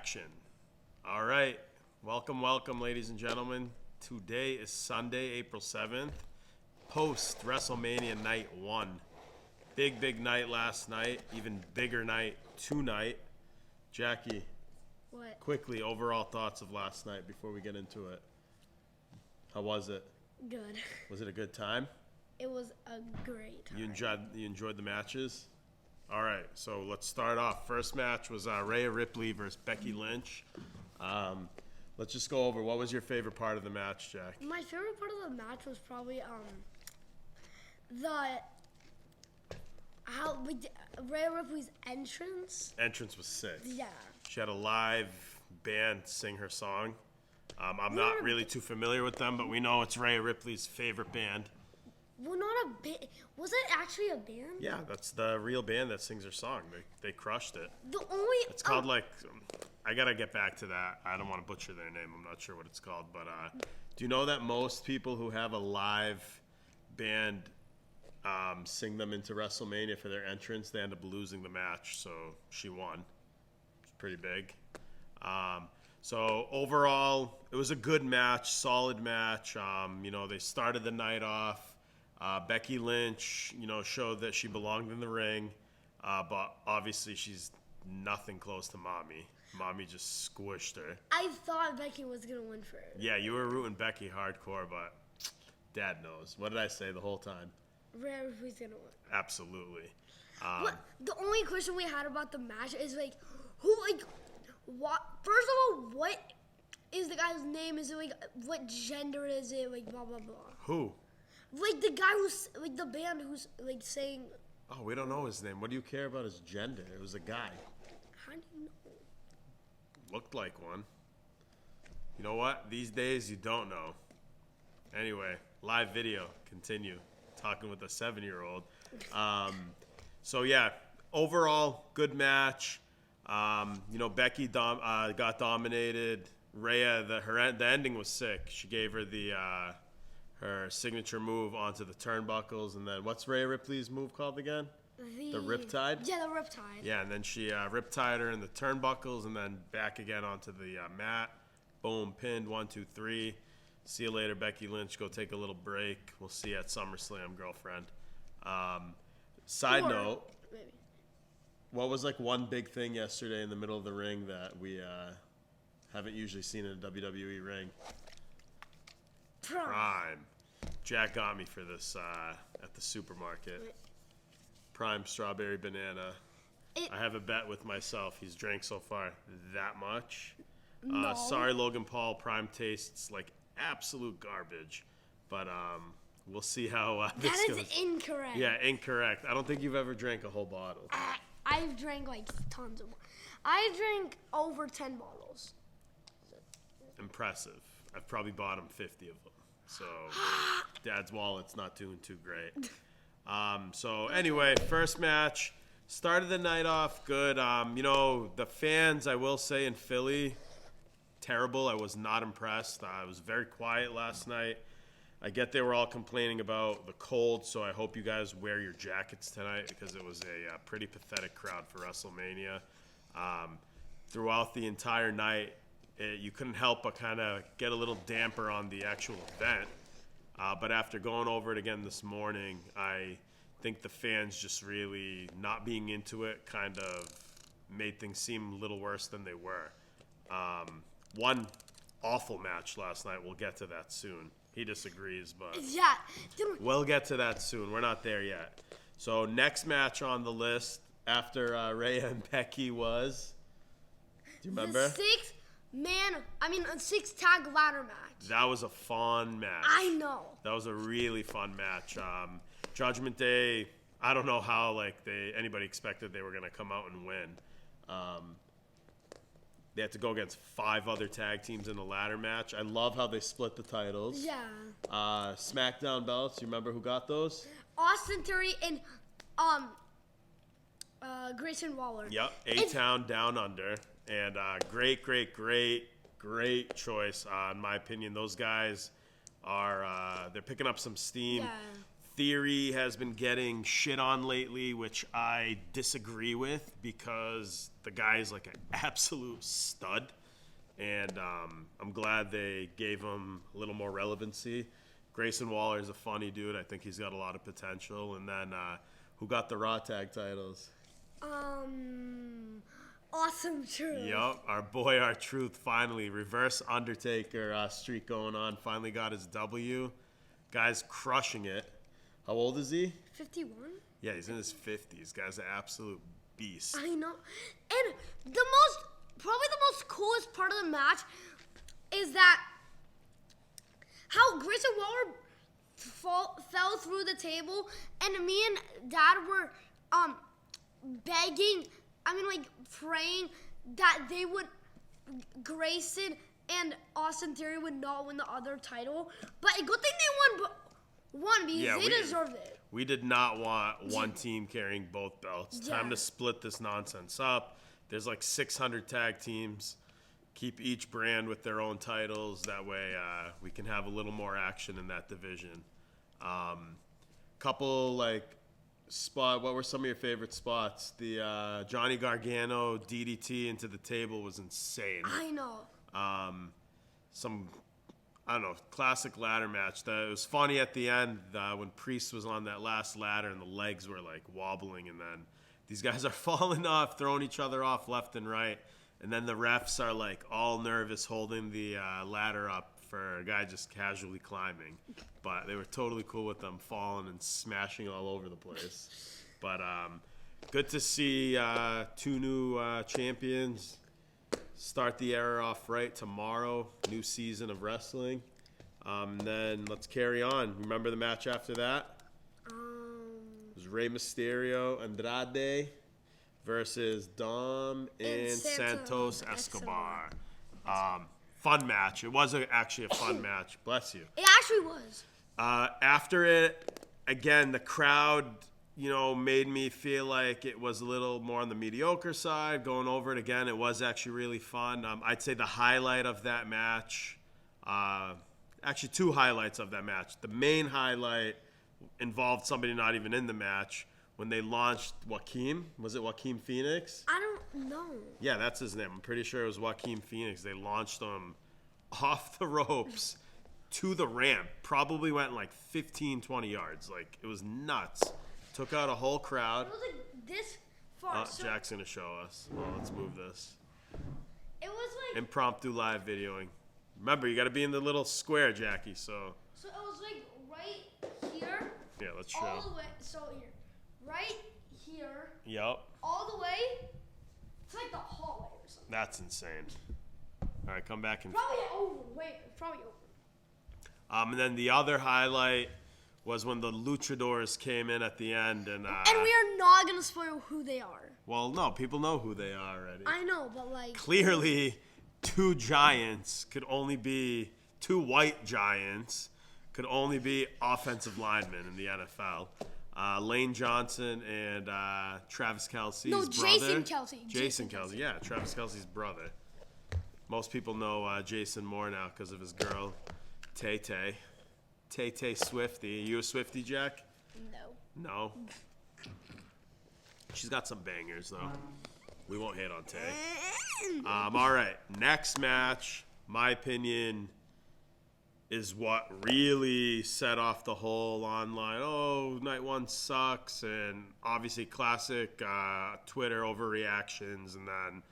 action. All right. Welcome, ladies and gentlemen. Today is Sunday, April 7th, post Wrestlemania Night 1. Big night last night, even bigger night tonight. Jackie, What? quickly, overall thoughts of last night before we get into it. How was it? Good. Was it a good time? It was a great time. You enjoyed the matches? All right, so let's start off. First match was Rhea Ripley versus Becky Lynch. Let's just go over, what was your favorite part of the match, Jack? My favorite part of the match was probably Rhea Ripley's entrance. Entrance was sick. Yeah. She had a live band sing her song. I'm not really too familiar with them, but we know it's Rhea Ripley's favorite band. Well, not a band. Was it actually a band? Yeah, that's the real band that sings her song. They crushed it. The only. It's called I gotta get back to that. I don't want to butcher their name. I'm not sure what it's called, but do you know that most people who have a live band sing them into WrestleMania for their entrance, they end up losing the match. So she won. It's pretty big. So overall, it was a good match, solid match. They started the night off. Becky Lynch, showed that she belonged in the ring, but obviously she's nothing close to Mommy. Mommy just squished her. I thought Becky was gonna win for her. Yeah, you were rooting Becky hardcore, but Dad knows. What did I say the whole time? Rhea Ripley's gonna win. Absolutely. The only question we had about the match is what? First of all, what is the guy's name? Is it what gender is it? Blah blah blah. Who? The guy who's the band who's saying. Oh, we don't know his name. What do you care about his gender? It was a guy. How do you know? Looked like one. You know what? These days you don't know. Anyway, live video. Continue. Talking with a 7-year-old. So yeah, overall good match. Becky got dominated. Rhea, the ending was sick. She gave her her signature move onto the turnbuckles, and then what's Rhea Ripley's move called again? The Riptide? Yeah, the Riptide. Yeah, and then she Riptied her in the turnbuckles, and then back again onto the mat. Boom, pinned, 1, 2, 3. See you later, Becky Lynch. Go take a little break. We'll see you at SummerSlam, girlfriend. Side note, maybe. What was one big thing yesterday in the middle of the ring that we haven't usually seen in a WWE ring? Prime. Jack got me for this at the supermarket. Prime strawberry banana. I have a bet with myself. He's drank so far that much. No. Sorry, Logan Paul. Prime tastes like absolute garbage. But we'll see how this goes. That is incorrect. Yeah, incorrect. I don't think you've ever drank a whole bottle. I've drank tons of. I drank over 10 bottles. Impressive. I've probably bought him 50 of them. So Dad's wallet's not doing too great. So anyway, first match. Started the night off good. The fans, I will say, in Philly, terrible. I was not impressed. I was very quiet last night. I get they were all complaining about the cold, so I hope you guys wear your jackets tonight because it was a pretty pathetic crowd for WrestleMania. Throughout the entire night, you couldn't help but kind of get a little damper on the actual event. But after going over it again this morning, I think the fans just really not being into it kind of made things seem a little worse than they were. One awful match last night. We'll get to that soon. He disagrees, but yeah, we'll get to that soon. We're not there yet. So next match on the list after Rhea and Becky was, do you remember? A 6-tag ladder match. That was a fun match. I know. That was a really fun match. Judgment Day, I don't know how anybody expected they were going to come out and win. They had to go against 5 other tag teams in the ladder match. I love how they split the titles. Yeah. SmackDown belts, you remember who got those? Austin Theory and Grayson Waller. Yep, A-Town Down Under. And great choice, in my opinion. Those guys are they're picking up some steam. Yeah. Theory has been getting shit on lately, which I disagree with because the guy is like an absolute stud. And I'm glad they gave him a little more relevancy. Grayson Waller is a funny dude. I think he's got a lot of potential. And then who got the Raw Tag titles? Awesome Truth. Yup, our boy, R-Truth, finally. Reverse Undertaker streak going on. Finally got his W. Guy's crushing it. How old is he? 51? Yeah, he's in his 50s. Guy's an absolute beast. I know. And probably the most coolest part of the match is that how Grayson Waller fell through the table, and me and Dad were praying that Grayson and Austin Theory would not win the other title. But a good thing they won because they deserved it. We did not want one team carrying both belts. Yeah. Time to split this nonsense up. There's like 600 tag teams. Keep each brand with their own titles. That way we can have a little more action in that division. Couple what were some of your favorite spots? The Johnny Gargano DDT into the table was insane. I know. Classic ladder match. It was funny at the end when Priest was on that last ladder and the legs were like wobbling, and then these guys are falling off, throwing each other off left and right, and then the refs are like all nervous holding the ladder up for a guy just casually climbing. But they were totally cool with them falling and smashing all over the place. But good to see two new champions start the era off right tomorrow. New season of wrestling. Then let's carry on. Remember the match after that? It was Rey Mysterio, Andrade versus Dom and Santos Escobar. Fun match. It was actually a fun match. Bless you. It actually was. After it, again, the crowd, made me feel like it was a little more on the mediocre side. Going over it again, it was actually really fun. I'd say the highlight of that match, actually two highlights of that match. The main highlight involved somebody not even in the match when they launched Joaquin. Was it Joaquin Phoenix? I don't know. Yeah, that's his name. I'm pretty sure it was Joaquin Phoenix. They launched him off the ropes to the ramp. Probably went 15, 20 yards. It was nuts. Took out a whole crowd. It was this far. Jack's going to show us. Well, let's move this. It was Impromptu live videoing. Remember, you got to be in the little square, Jackie, so. So it was right here. Yeah, let's show. All the way. So here. Right here. Yep. All the way. It's like the hallway or something. That's insane. All right, come back and. Probably over. Wait, probably over. And then the other highlight was when the luchadors came in at the end. And we are not going to spoil who they are. Well, no, people know who they are already. I know, but Clearly, two white giants could only be offensive linemen in the NFL. Lane Johnson and Travis Kelce's brother. Jason Kelce. Jason Kelce, yeah, Travis Kelce's brother. Most people know Jason more now because of his girl, Tay-Tay. Tay-Tay Swiftie. Are you a Swiftie, Jack? No? She's got some bangers, though. We won't hate on Tay. All right, next match, my opinion, is what really set off the whole online, night one sucks, and obviously classic Twitter overreactions, and then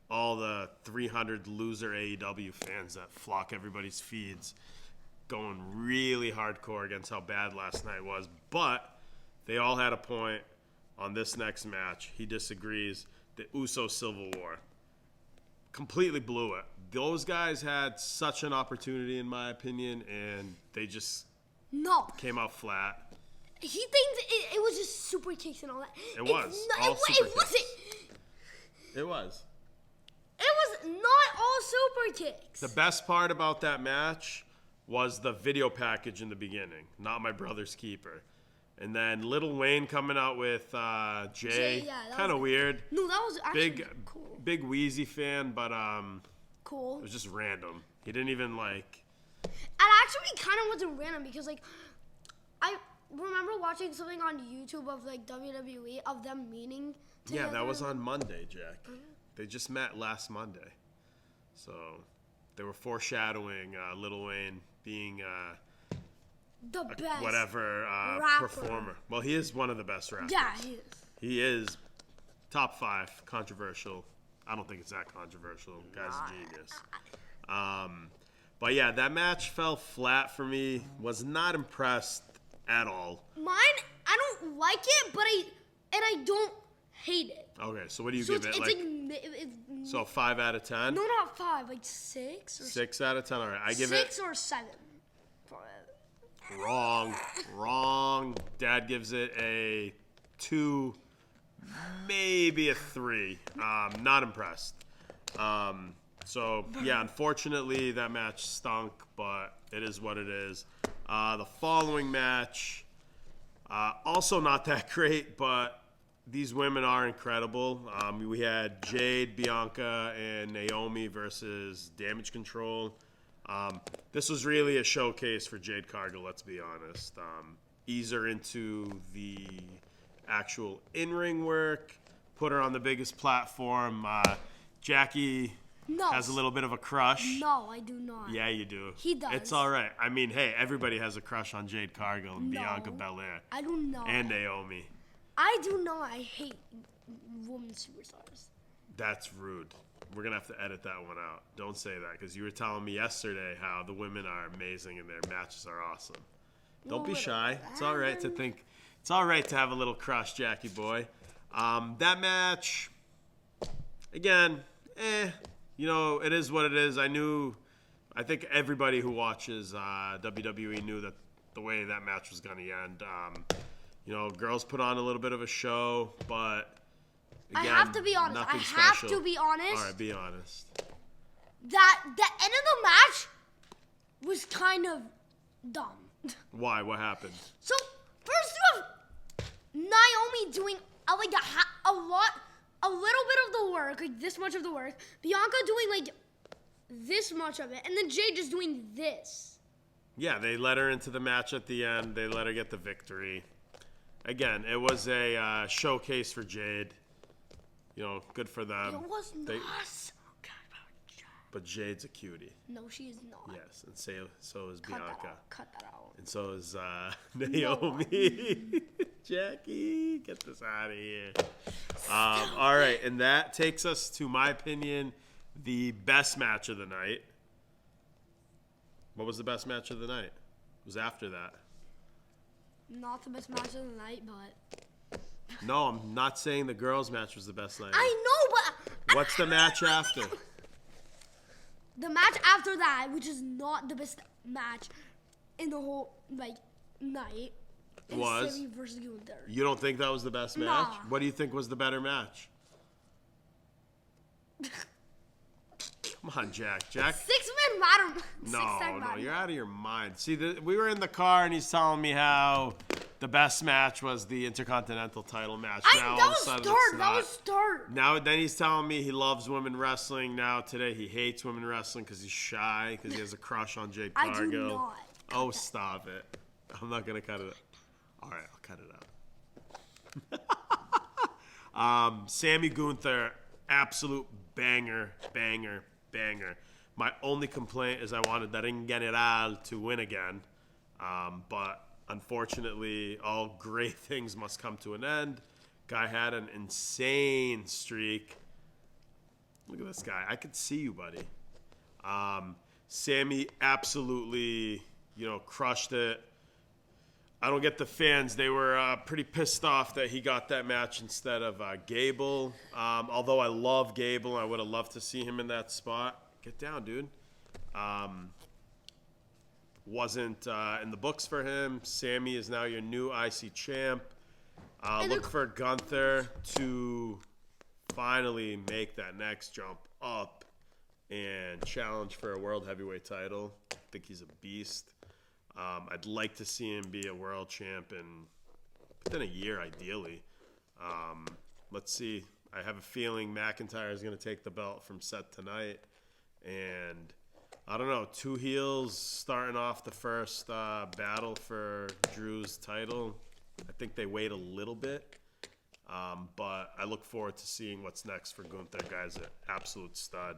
all the 300 loser AEW fans that flock everybody's feeds going really hardcore against how bad last night was. But they all had a point on this next match. He disagrees. The Uso Civil War completely blew it. Those guys had such an opportunity, in my opinion, and they just came out flat. He thinks it was just super kicks and all that. It was. It wasn't. It was. It was not all super kicks. The best part about that match was the video package in the beginning, Not My Brother's Keeper. And then Lil Wayne coming out with Jay. Kind of weird. No, that was actually cool. Big Wheezy fan, but cool. It was just random. He didn't even It actually kind of wasn't random because remember watching something on YouTube of like WWE of them meeting together? Yeah, that was on Monday, Jack. They just met last Monday. So they were foreshadowing Lil Wayne being the best whatever rapper. performer. Well, he is one of the best rappers. Yeah, he is. He is top 5, controversial. I don't think it's that controversial. Guy's a genius. But yeah, that match fell flat for me. Was not impressed at all. Mine, I don't like it, but I don't hate it. Okay, so what do you So give it? So 5 out of 10? No, not 5, like 6 or 6 out of 10. All right, I give 6 or 7. Wrong. Dad gives it a 2, maybe a 3. Not impressed. So yeah, unfortunately that match stunk, but it is what it is. The following match, also not that great, but these women are incredible. We had Jade, Bianca, and Naomi versus Damage Control. This was really a showcase for Jade Cargill, let's be honest. Ease her into the actual in-ring work, put her on the biggest platform. Jackie has a little bit of a crush. No, I do not. Yeah, you do. He does. It's all right. I mean, hey, everybody has a crush on Jade Cargill and Bianca Belair. I do not. And Naomi. I do not. I hate women superstars. That's rude. We're going to have to edit that one out. Don't say that, because you were telling me yesterday how the women are amazing and their matches are awesome. Don't be shy. It's all right to think. It's all right to have a little crush, Jackie boy. That match, again, you know, it is what it is. I think everybody who watches WWE knew that the way that match was going to end. You know, girls put on a little bit of a show, but again, I have to be honest. nothing All right, be honest. That the end of the match was kind of dumb. Why? What happened? So first you have Naomi doing a little bit of the work, like this much of the work. Bianca doing like this much of it, and then Jade just doing this. Yeah, they let her into the match at the end. They let her get the victory. Again, it was a showcase for Jade. You know, good for them. It was not so good about Jade. But Jade's a cutie. No, she is not. Yes, and so is Bianca. Cut that out. And so is Naomi. Jackie, get this out of here. All right, and that takes us to my opinion, the best match of the night. What was the best match of the night? It was after that. Not the best match of the night, but No, I'm not saying the girls' match was the best night. I know, but What's the match after? The match after that, which is not the best match in the whole night, is Was? Sammy versus Gunther. You don't think that was the best match? Nah. What do you think was the better match? Come on, Jack. Six-man ladder. No, you're out of your mind. See, we were in the car and he's telling me how the best match was the Intercontinental title match. That was start. Now, then he's telling me he loves women wrestling. Now, today, he hates women wrestling because he's shy, because he has a crush on Jade Cargill. I do not. Oh, stop it. I'm not going to cut it. All right, I'll cut it out. Sammy Gunther, absolute banger. My only complaint is I wanted that in General to win again. But unfortunately, all great things must come to an end. Guy had an insane streak. Look at this guy. I could see you, buddy. Sammy absolutely, crushed it. I don't get the fans. They were pretty pissed off that he got that match instead of Gable. Although I love Gable, I would have loved to see him in that spot. Get down, dude. Wasn't in the books for him. Sammy is now your new IC champ. Look for Gunther to finally make that next jump up and challenge for a world heavyweight title. I think he's a beast. I'd like to see him be a world champ within a year, ideally. Let's see. I have a feeling McIntyre is going to take the belt from Seth tonight. And I don't know, two heels starting off the first battle for Drew's title. I think they wait a little bit, but I look forward to seeing what's next for Gunther. Guy's an absolute stud.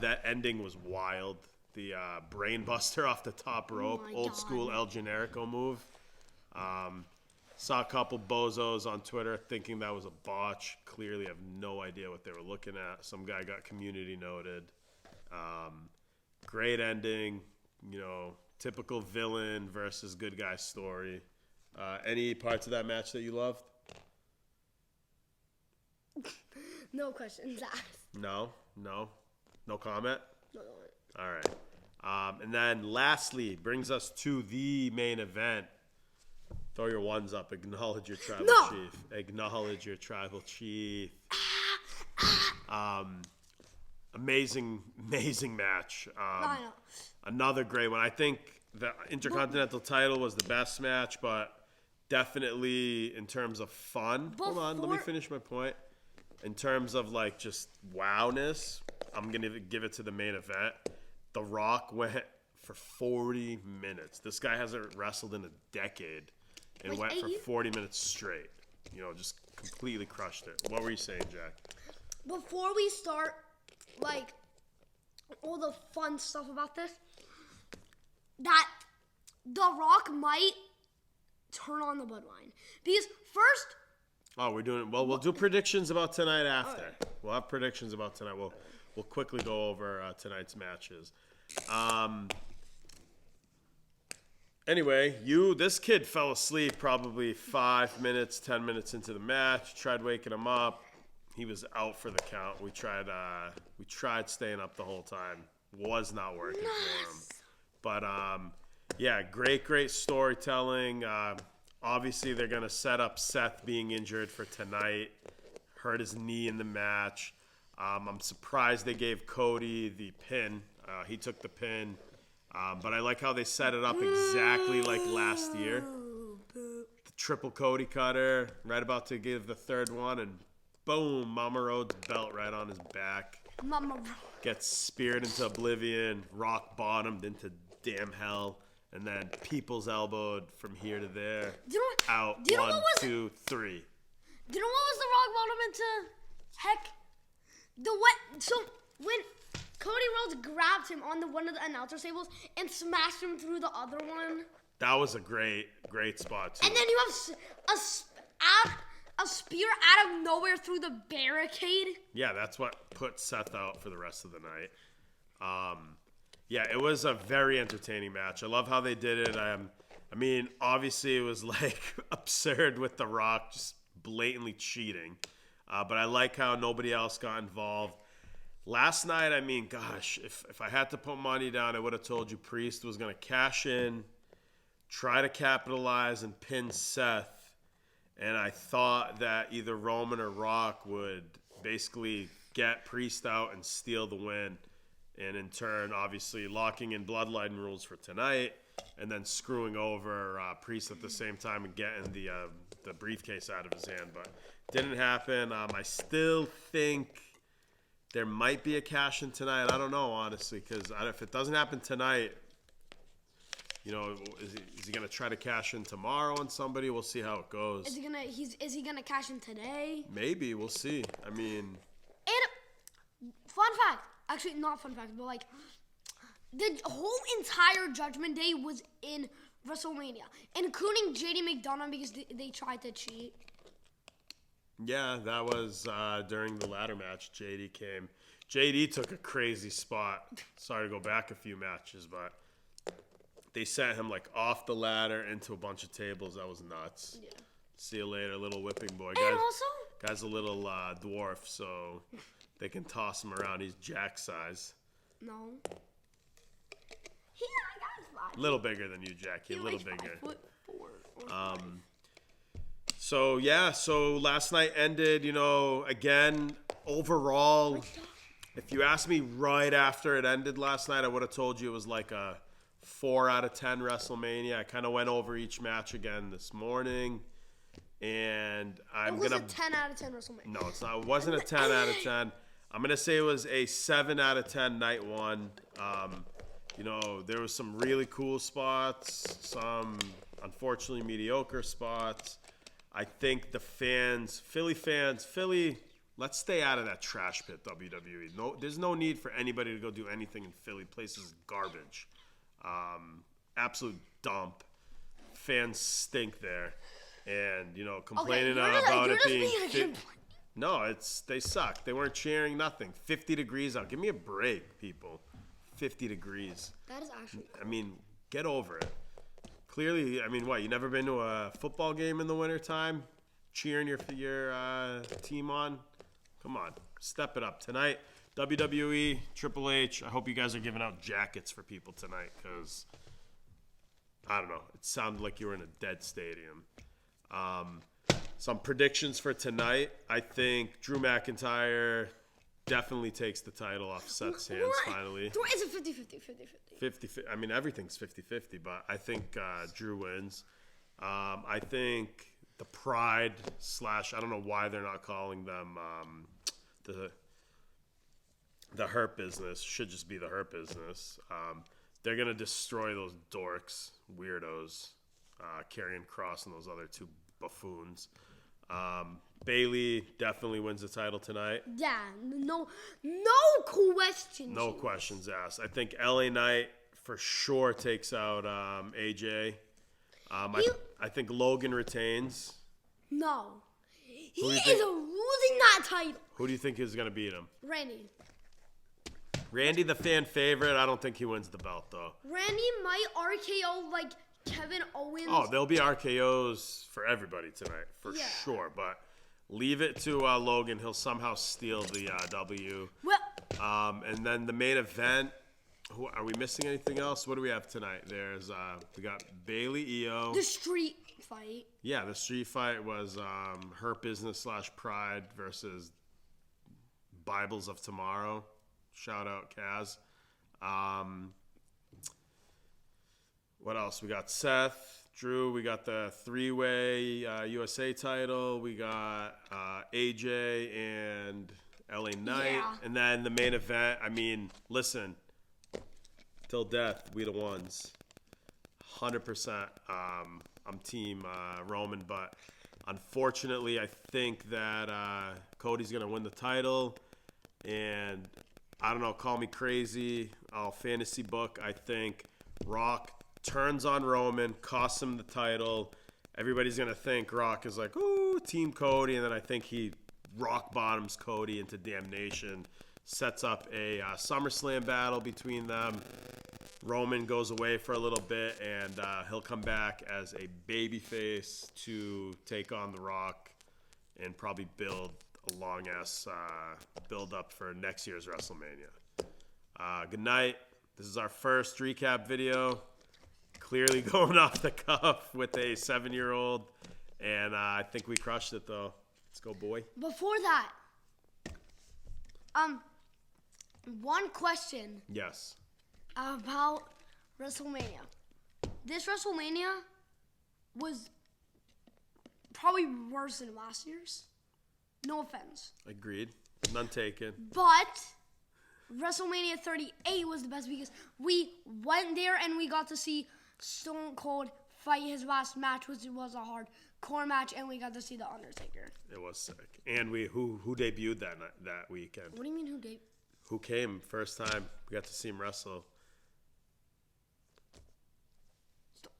That ending was wild. The brain buster off the top rope, old school El Generico move. Saw a couple bozos on Twitter thinking that was a botch. Clearly have no idea what they were looking at. Some guy got community noted. Great ending, typical villain versus good guy story. Any parts of that match that you loved? No questions asked. No comment? No. All right. And then lastly, brings us to the main event. Throw your ones up. Acknowledge your tribal chief. Acknowledge your tribal chief. Amazing match. Another great one. I think the Intercontinental title was the best match, but definitely in terms of fun. Hold on, let me finish my point. In terms of like just wowness, I'm going to give it to the main event. The Rock went for 40 minutes. This guy hasn't wrestled in a decade and went for 40 minutes straight. Just completely crushed it. What were you saying, Jack? Before we start, all the fun stuff about this, that The Rock might turn on the bloodline. Because first... Oh, we're doing... Well, we'll do predictions about tonight after. Right. We'll have predictions about tonight. We'll quickly go over tonight's matches. Anyway, this kid fell asleep probably 5 minutes, 10 minutes into the match. Tried waking him up. He was out for the count. We tried staying up the whole time. Was not working for him. But yeah, great storytelling. Obviously, they're gonna set up Seth being injured for tonight. Hurt his knee in the match. I'm surprised they gave Cody the pin. He took the pin. But I like how they set it up exactly like last year. The triple Cody cutter, right about to give the third one, and boom, Mama Rhodes belt right on his back. Gets speared into oblivion, rock bottomed into damn hell, and then people's elbowed from here to there. Out, 1, 2, 3. Do you know what was the rock bottom into? Heck, so when Cody Rhodes grabbed him on one of the announcer tables and smashed him through the other one. That was a great spot too. And then you have a spear out of nowhere through the barricade. Yeah, that's what put Seth out for the rest of the night. Yeah, it was a very entertaining match. I love how they did it. I mean, obviously it was like absurd with The Rock just blatantly cheating. But I like how nobody else got involved. Last night, I mean, gosh, if I had to put money down, I would have told you Priest was going to cash in, try to capitalize, and pin Seth. And I thought that either Roman or Rock would basically get Priest out and steal the win. And in turn, obviously, locking in Bloodline rules for tonight and then screwing over Priest at the same time and getting the briefcase out of his hand. But didn't happen. I still think there might be a cash in tonight. I don't know, honestly, because if it doesn't happen tonight, is he gonna try to cash in tomorrow on somebody? We'll see how it goes. Is he gonna cash in today? Maybe, we'll see. I mean, and fun fact, actually not fun fact, but the whole entire Judgment Day was in WrestleMania, including JD McDonough because they tried to cheat. Yeah, that was during the ladder match. JD came. JD took a crazy spot. Sorry to go back a few matches, but they sent him off the ladder into a bunch of tables. That was nuts. Yeah. See you later, little whipping boy. And also, guy's a little dwarf, so they can toss him around. He's Jack size. No. A little bigger than you, Jack. He's a little bigger. 5'4". So last night ended, again, overall, if you asked me right after it ended last night, I would have told you it was like a 4 out of 10 WrestleMania. I kind of went over each match again this morning, and it was a 10 out of 10 WrestleMania. No, it's not. It wasn't a 10 out of 10. I'm going to say it was a 7 out of 10 night one. You know, there was some really cool spots, some unfortunately mediocre spots. I think the fans, Philly, let's stay out of that trash pit, WWE. No, there's no need for anybody to go do anything in Philly. Place is garbage. Absolute dump. Fans stink there. And, you know, complaining about it being... No, they suck. They weren't cheering, nothing. 50 degrees out. Give me a break, people. 50 degrees. That is actually cool. I mean, get over it. Clearly, I mean, what, you never been to a football game in the wintertime? Cheering your team on? Come on, step it up. Tonight, WWE, Triple H, I hope you guys are giving out jackets for people tonight because, I don't know, it sounded like you were in a dead stadium. Some predictions for tonight. I think Drew McIntyre definitely takes the title off Seth's hands finally. It's a 50-50. 50. I mean, everything's 50-50, but I think Drew wins. I think the Pride / I don't know why they're not calling them the Hurt Business. Should just be the Hurt Business. They're going to destroy those dorks, weirdos, Karrion Kross and those other two buffoons. Bailey definitely wins the title tonight. Yeah, no questions. No questions asked. I think LA Knight for sure takes out AJ. I think Logan retains. No. He is losing that title. Who do you think is going to beat him? Randy, the fan favorite. I don't think he wins the belt, though. Randy might RKO like Kevin Owens. Oh, there'll be RKOs for everybody tonight, for sure. But leave it to Logan. He'll somehow steal the W. Well, and then the main event. Are we missing anything else? What do we have tonight? We got Bailey Io. The street fight. Yeah, the street fight was Hurt Business / Pride versus Bibles of Tomorrow. Shout out Kaz. What else? We got Seth, Drew. We got the 3-way USA title. We got AJ and LA Knight. Yeah. And then the main event. I mean, listen. Till death, we the ones. 100%. I'm team Roman, but unfortunately, I think that Cody's going to win the title. And I don't know, call me crazy. I'll fantasy book. I think Rock turns on Roman, costs him the title. Everybody's going to think Rock is like, ooh, Team Cody. And then I think he rock bottoms Cody into damnation. Sets up a SummerSlam battle between them. Roman goes away for a little bit, and he'll come back as a babyface to take on The Rock and probably build a long-ass build-up for next year's WrestleMania. Good night. This is our first recap video. Clearly going off the cuff with a 7-year-old, and I think we crushed it, though. Let's go, boy. Before that, one question. Yes. About WrestleMania. This WrestleMania was probably worse than last year's. No offense. Agreed. None taken. But WrestleMania 38 was the best because we went there and we got to see Stone Cold fight his last match, which was a hardcore match, and we got to see The Undertaker. It was sick. And who debuted that weekend? What do you mean who debuted? Who came first time? We got to see him wrestle.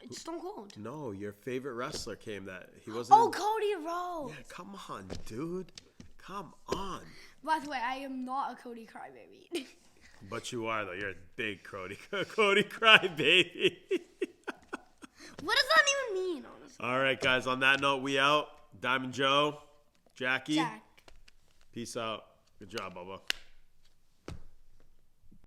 It's Stone Cold. No, your favorite wrestler came that. He wasn't. Oh, Cody Rhodes. Yeah, come on, dude. Come on. By the way, I am not a Cody crybaby. But you are, though. You're a big Cody crybaby. What does that even mean, honestly? All right, guys. On that note, we out. Diamond Joe, Jackie. Jack. Peace out. Good job, Bubba.